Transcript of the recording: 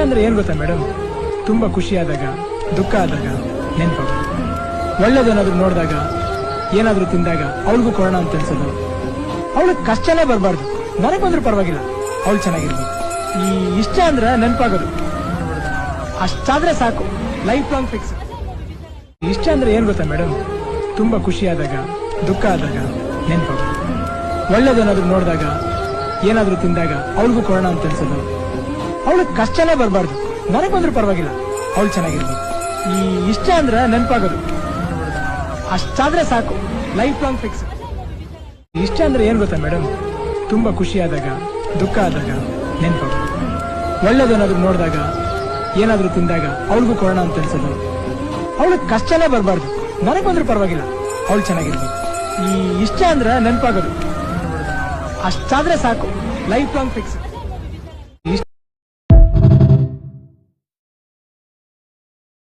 ಅಂದ್ರೆ ಏನ್ ಗೊತ್ತಾ ಮೇಡಮ್, ತುಂಬಾ ಖುಷಿ ಆದಾಗ, ದುಃಖ ಆದಾಗ ನೆನ್ಪಾಗ, ಒಳ್ಳೇದೇನಾದ್ರು ನೋಡಿದಾಗ, ಏನಾದ್ರೂ ತಿಂದಾಗ ಅವಳಿಗೂ ಕೊರೋಣ ಅಂತ ಅನ್ಸೋದು. ಅವಳಿಗೆ ಕಷ್ಟನೇ ಬರಬಾರ್ದು, ನನಗ್ ಬಂದ್ರೂ ಪರವಾಗಿಲ್ಲ, ಅವಳು ಚೆನ್ನಾಗಿರ್ಬೇಕು. ಈ ಇಷ್ಟ ಅಂದ್ರೆ ನೆನ್ಪಾಗೋದು, ಅಷ್ಟಾದ್ರೆ ಸಾಕು, ಲೈಫ್ ಲಾಂಗ್ ಫಿಕ್ಸ್. ಇಷ್ಟ ಅಂದ್ರೆ ಏನ್ ಗೊತ್ತಾ ಮೇಡಮ್, ತುಂಬಾ ಖುಷಿ ಆದಾಗ, ದುಃಖ ಆದಾಗ ನೆನ್ಪಾಗ, ಒಳ್ಳೇದೇನಾದ್ರು ನೋಡಿದಾಗ, ಏನಾದ್ರೂ ತಿಂದಾಗ ಅವಳಿಗೂ ಕೊರೋಣ ಅಂತ ಅನ್ಸೋದು. ಅವಳಿಗೆ ಕಷ್ಟನೇ ಬರಬಾರ್ದು, ನನಗ್ ಬಂದ್ರೂ ಪರವಾಗಿಲ್ಲ, ಅವಳು ಚೆನ್ನಾಗಿರ್ಬೇಕು. ಈ ಇಷ್ಟ ಅಂದ್ರೆ ನೆನ್ಪಾಗೋದು, ಅಷ್ಟಾದ್ರೆ ಸಾಕು, ಲೈಫ್ ಲಾಂಗ್ ಫಿಕ್ಸ್. ಇಷ್ಟ ಅಂದ್ರೆ ಏನ್ ಗೊತ್ತಾ ಮೇಡಮ್, ತುಂಬಾ ಖುಷಿ ಆದಾಗ, ದುಃಖ ಆದಾಗ ನೆನ್ಪಾಗ, ಒಳ್ಳೇದೇನಾದ್ರು ನೋಡಿದಾಗ, ಏನಾದ್ರೂ ತಿಂದಾಗ ಅವಳಿಗೂ ಕೊರೋಣ ಅಂತ ಅನ್ಸೋದು. ಅವಳಿಗೆ ಕಷ್ಟನೇ ಬರಬಾರ್ದು, ನನಗ್ ಬಂದ್ರೂ ಪರವಾಗಿಲ್ಲ, ಅವಳು ಚೆನ್ನಾಗಿರ್ಬೇಕು. ಈ ಇಷ್ಟ ಅಂದ್ರೆ ನೆನ್ಪಾಗೋದು, ಅಷ್ಟಾದ್ರೆ ಸಾಕು, ಲೈಫ್ ಲಾಂಗ್ ಫಿಕ್ಸ್.